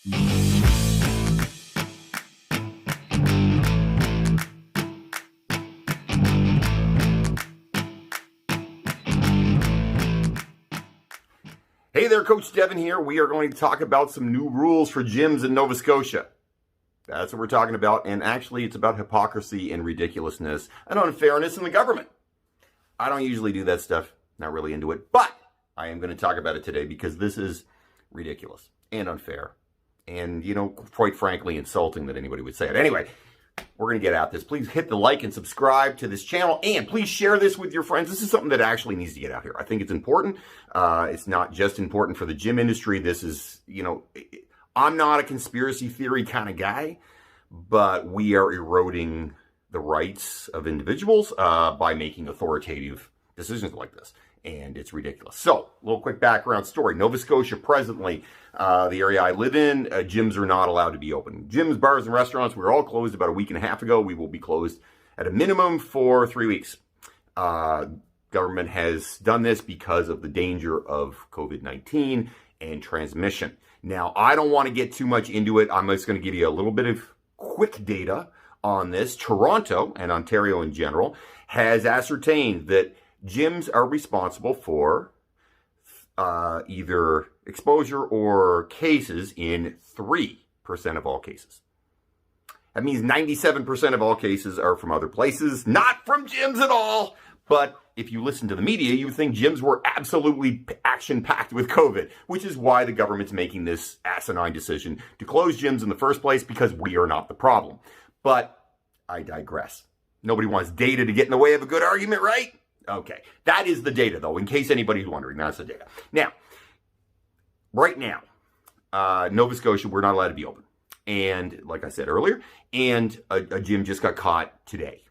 Hey there, Coach Devin here. We are going to talk about some new rules for gyms in Nova Scotia. That's what we're talking about, and actually it's about hypocrisy and ridiculousness and unfairness in the government. I don't usually do that stuff, not really into it, but I am going to talk about it today because this is ridiculous and unfair and, quite frankly, insulting that anybody would say it. Anyway, we're going to get at this. Please hit the like and subscribe to this channel, and please share this with your friends. This is something that actually needs to get out here. I think it's important. It's not just important for the gym industry. This is, I'm not a conspiracy theory kind of guy, but we are eroding the rights of individuals by making authoritative decisions like this. And it's ridiculous. So, a little quick background story. Nova Scotia presently, the area I live in, gyms are not allowed to be open. Gyms, bars, and restaurants, we were all closed about a week and a half ago. We will be closed at a minimum for 3 weeks. Government has done this because of the danger of COVID-19 and transmission. Now, I don't want to get too much into it. I'm just going to give you a little bit of quick data on this. Toronto, and Ontario in general, has ascertained that gyms are responsible for either exposure or cases in 3% of all cases. That means 97% of all cases are from other places, not from gyms at all. But if you listen to the media, you think gyms were absolutely action-packed with COVID, which is why the government's making this asinine decision to close gyms in the first place, because we are not the problem. But I digress. Nobody wants data to get in the way of a good argument, right? Okay, that is the data, though, in case anybody's wondering. That's the data. Now, right now, Nova Scotia, we're not allowed to be open. And like I said earlier, and a gym just got caught today.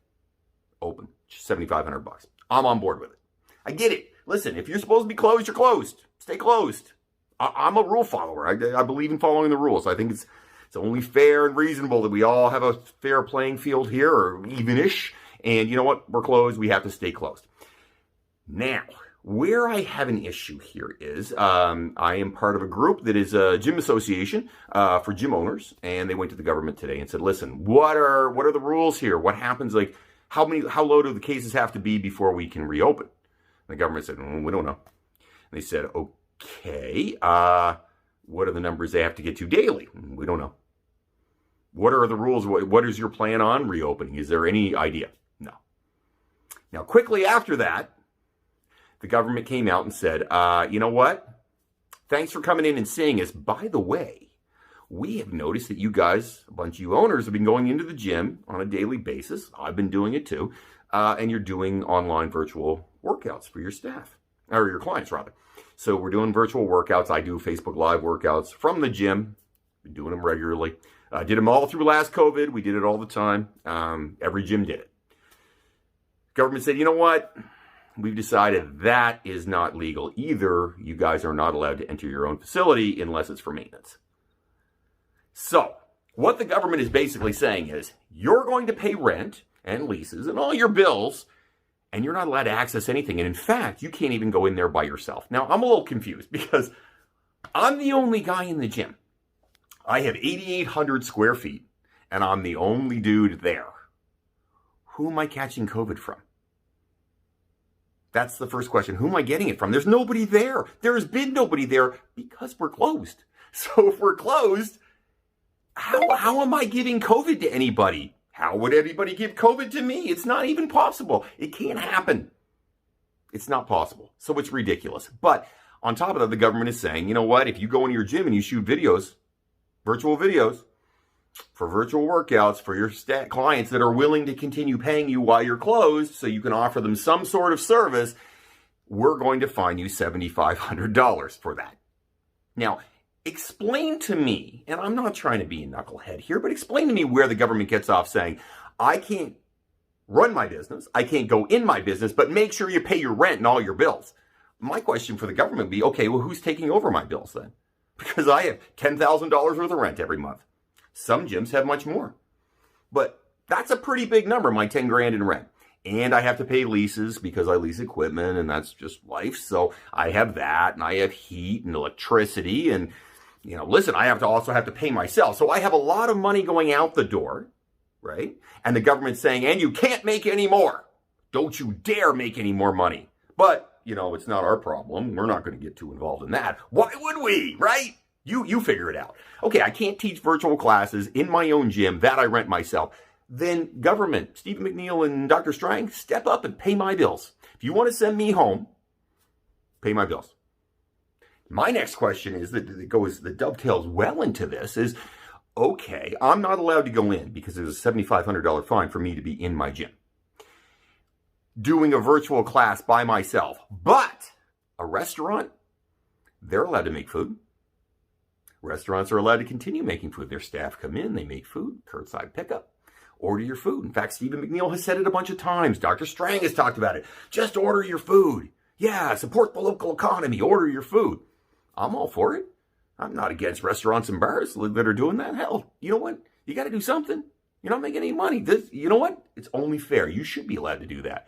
Open. $7,500. I'm on board with it. I get it. Listen, if you're supposed to be closed, you're closed. Stay closed. I'm a rule follower. I believe in following the rules. I think it's only fair and reasonable that we all have a fair playing field here, or even-ish. And you know what? We're closed. We have to stay closed. Now, where I have an issue here is I am part of a group that is a gym association for gym owners, and they went to the government today and said, "Listen, what are the rules here? What happens? Like, how low do the cases have to be before we can reopen?" And the government said, "We don't know." And they said, "Okay, what are the numbers they have to get to daily?" "We don't know." "What are the rules? What is your plan on reopening? Is there any idea?" No. Now, quickly after that, the government came out and said, "You know what? Thanks for coming in and seeing us. By the way, we have noticed that you guys, a bunch of you owners, have been going into the gym on a daily basis. I've been doing it too. And you're doing online virtual workouts for your staff, or your clients rather. So we're doing virtual workouts. I do Facebook Live workouts from the gym. Been doing them regularly. Did them all through last COVID. We did it all the time. Every gym did it." Government said, "You know what? We've decided that is not legal either. You guys are not allowed to enter your own facility unless it's for maintenance." So, what the government is basically saying is, you're going to pay rent and leases and all your bills, and you're not allowed to access anything. And in fact, you can't even go in there by yourself. Now, I'm a little confused because I'm the only guy in the gym. I have 8,800 square feet, and I'm the only dude there. Who am I catching COVID from? That's the first question. Who am I getting it from? There's nobody there. There's been nobody there because we're closed. So if we're closed, how am I giving COVID to anybody? How would anybody give COVID to me? It's not even possible. It can't happen. It's not possible. So it's ridiculous. But on top of that, the government is saying, you know what? If you go into your gym and you shoot videos, virtual videos, for virtual workouts for your clients that are willing to continue paying you while you're closed so you can offer them some sort of service, we're going to fine you $7,500 for that. Now, explain to me, and I'm not trying to be a knucklehead here, but explain to me where the government gets off saying, I can't run my business, I can't go in my business, but make sure you pay your rent and all your bills. My question for the government would be, okay, well, who's taking over my bills then? Because I have $10,000 worth of rent every month. Some gyms have much more. But that's a pretty big number, my 10 grand in rent. And I have to pay leases because I lease equipment, and that's just life. So I have that, and I have heat and electricity, and listen, I also have to pay myself. So I have a lot of money going out the door, right? And the government's saying, and you can't make any more. Don't you dare make any more money. But, it's not our problem. We're not going to get too involved in that. Why would we, right? You figure it out. Okay, I can't teach virtual classes in my own gym that I rent myself. Then government, Stephen McNeil and Dr. Strang, step up and pay my bills. If you want to send me home, pay my bills. My next question is that dovetails well into this is, okay, I'm not allowed to go in because there's a $7,500 fine for me to be in my gym doing a virtual class by myself. But a restaurant, they're allowed to make food. Restaurants are allowed to continue making food. Their staff come in, they make food, curbside pickup, order your food. In fact, Stephen McNeil has said it a bunch of times. Dr. Strang has talked about it. Just order your food. Yeah, support the local economy. Order your food. I'm all for it. I'm not against restaurants and bars that are doing that. Hell, you know what? You got to do something. You're not making any money. You know what? It's only fair. You should be allowed to do that.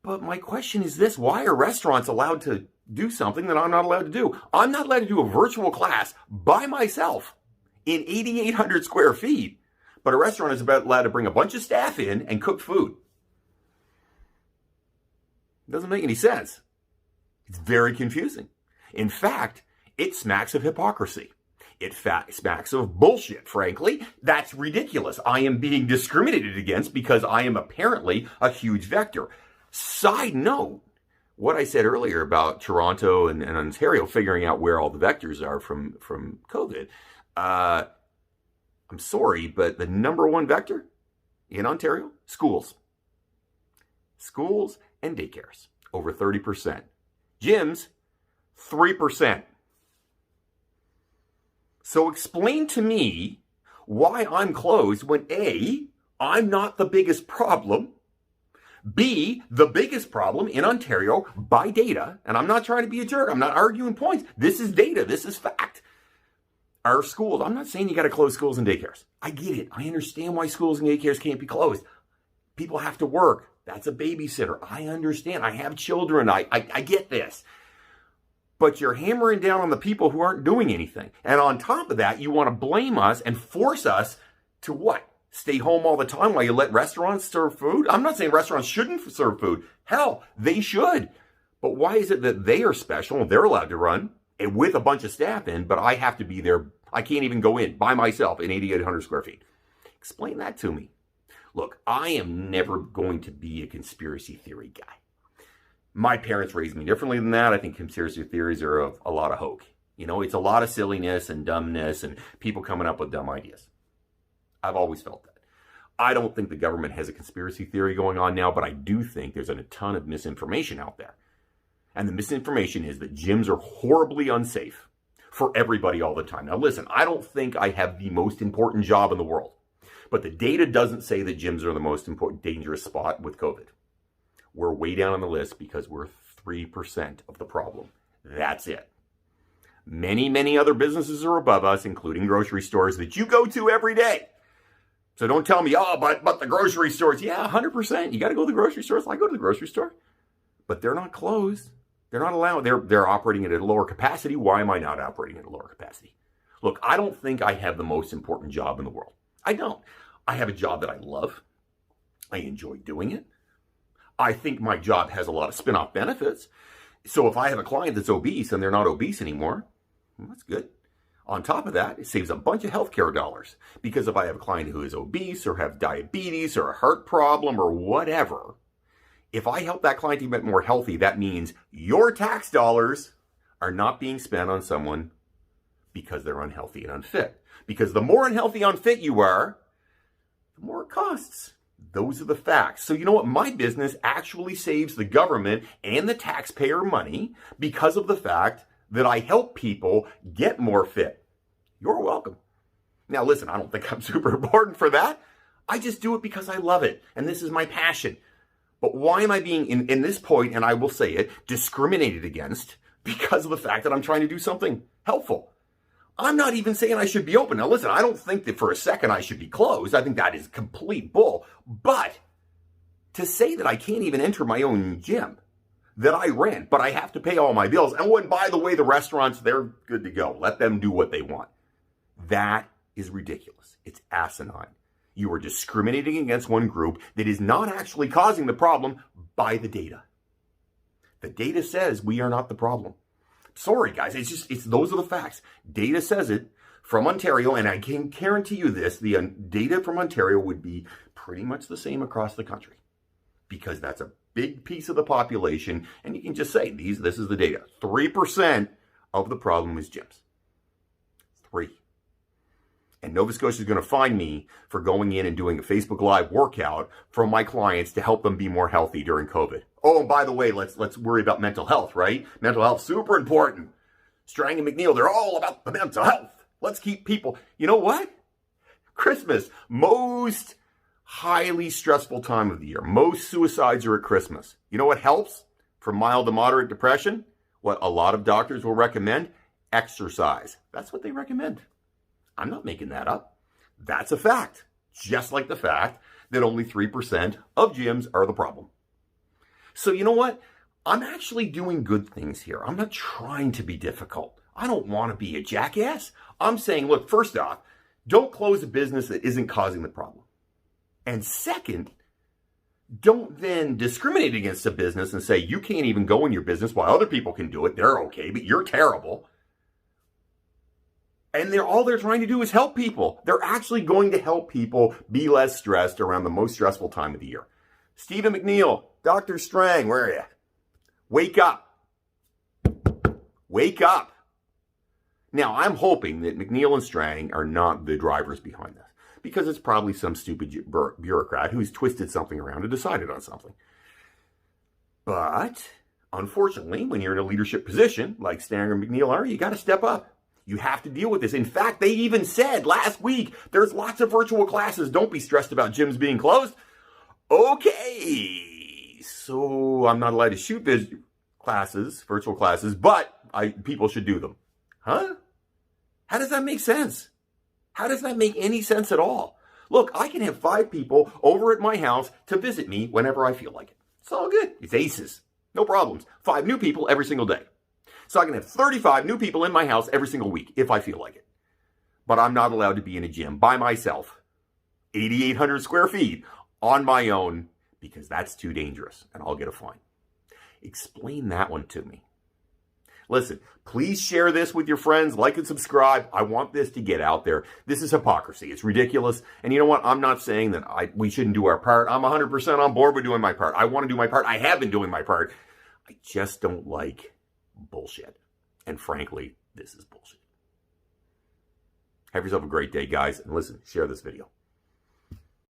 But my question is this. Why are restaurants allowed to do something that I'm not allowed to do? I'm not allowed to do a virtual class by myself in 8,800 square feet. But a restaurant is allowed to bring a bunch of staff in and cook food. It doesn't make any sense. It's very confusing. In fact, it smacks of hypocrisy. It smacks of bullshit, frankly. That's ridiculous. I am being discriminated against because I am apparently a huge vector. Side note, what I said earlier about Toronto and Ontario figuring out where all the vectors are from COVID, I'm sorry, but the number one vector in Ontario, schools. Schools and daycares, over 30%. Gyms, 3%. So explain to me why I'm closed when A, I'm not the biggest problem, B, the biggest problem in Ontario by data, and I'm not trying to be a jerk, I'm not arguing points, this is data, this is fact. Our schools, I'm not saying you got to close schools and daycares. I get it. I understand why schools and daycares can't be closed. People have to work. That's a babysitter. I understand. I have children. I get this. But you're hammering down on the people who aren't doing anything. And on top of that, you want to blame us and force us to what? Stay home all the time while you let restaurants serve food? I'm not saying restaurants shouldn't serve food. Hell, they should. But why is it that they are special and they're allowed to run and with a bunch of staff in, but I have to be there? I can't even go in by myself in 8,800 square feet. Explain that to me. Look, I am never going to be a conspiracy theory guy. My parents raised me differently than that. I think conspiracy theories are a lot of hoke. It's a lot of silliness and dumbness and people coming up with dumb ideas. I've always felt that. I don't think the government has a conspiracy theory going on now, but I do think there's a ton of misinformation out there. And the misinformation is that gyms are horribly unsafe for everybody all the time. Now listen, I don't think I have the most important job in the world, but the data doesn't say that gyms are the most important, dangerous spot with COVID. We're way down on the list because we're 3% of the problem. That's it. Many, many other businesses are above us, including grocery stores that you go to every day. So don't tell me, but the grocery stores. Yeah, 100%. You got to go to the grocery stores. I go to the grocery store. But they're not closed. They're not allowed. They're operating at a lower capacity. Why am I not operating at a lower capacity? Look, I don't think I have the most important job in the world. I don't. I have a job that I love. I enjoy doing it. I think my job has a lot of spin-off benefits. So if I have a client that's obese and they're not obese anymore, well, that's good. On top of that, it saves a bunch of healthcare dollars. Because if I have a client who is obese or have diabetes or a heart problem or whatever, if I help that client to get more healthy, that means your tax dollars are not being spent on someone because they're unhealthy and unfit. Because the more unhealthy, unfit you are, the more it costs. Those are the facts. So you know what? My business actually saves the government and the taxpayer money because of the fact that I help people get more fit. You're welcome. Now listen, I don't think I'm super important for that. I just do it because I love it. And this is my passion. But why am I being, in this point, and I will say it, discriminated against because of the fact that I'm trying to do something helpful? I'm not even saying I should be open. Now listen, I don't think that for a second I should be closed. I think that is complete bull. But to say that I can't even enter my own gym, that I rent, but I have to pay all my bills. And when, by the way, the restaurants, they're good to go. Let them do what they want. That is ridiculous. It's asinine. You are discriminating against one group that is not actually causing the problem by the data. The data says we are not the problem. Sorry, guys. Those are the facts. Data says it from Ontario, and I can guarantee you this, the data from Ontario would be pretty much the same across the country because that's a big piece of the population, and you can just say, this is the data. 3% of the problem is gyms. 3. And Nova Scotia is going to fine me for going in and doing a Facebook Live workout for my clients to help them be more healthy during COVID. Oh, and by the way, let's worry about mental health, right? Mental health, super important. Strang and McNeil, they're all about the mental health. Let's keep people. You know what? Christmas, most highly stressful time of the year. Most suicides are at Christmas. You know what helps for mild to moderate depression? What a lot of doctors will recommend? Exercise. That's what they recommend. I'm not making that up. That's a fact. Just like the fact that only 3% of gyms are the problem. So you know what? I'm actually doing good things here. I'm not trying to be difficult. I don't want to be a jackass. I'm saying, look, first off, don't close a business that isn't causing the problem. And second, don't then discriminate against a business and say you can't even go in your business while other people can do it. They're okay, but you're terrible. And all they're trying to do is help people. They're actually going to help people be less stressed around the most stressful time of the year. Stephen McNeil, Dr. Strang, where are you? Wake up. Wake up. Now, I'm hoping that McNeil and Strang are not the drivers behind this, because it's probably some stupid bureaucrat who's twisted something around and decided on something. But, unfortunately, when you're in a leadership position, like Strang and McNeil are, you got to step up. You have to deal with this. In fact, they even said last week, there's lots of virtual classes. Don't be stressed about gyms being closed. Okay, so I'm not allowed to shoot virtual classes, but people should do them. Huh? How does that make sense? How does that make any sense at all? Look, I can have 5 people over at my house to visit me whenever I feel like it. It's all good. It's aces. No problems. 5 new people every single day. So I can have 35 new people in my house every single week if I feel like it. But I'm not allowed to be in a gym by myself, 8,800 square feet, on my own, because that's too dangerous and I'll get a fine. Explain that one to me. Listen, please share this with your friends, like and subscribe. I want this to get out there. This is hypocrisy. It's ridiculous. And you know what? I'm not saying that we shouldn't do our part. I'm 100% on board with doing my part. I want to do my part. I have been doing my part. I just don't like bullshit. And frankly, this is bullshit. Have yourself a great day, guys. And listen, share this video.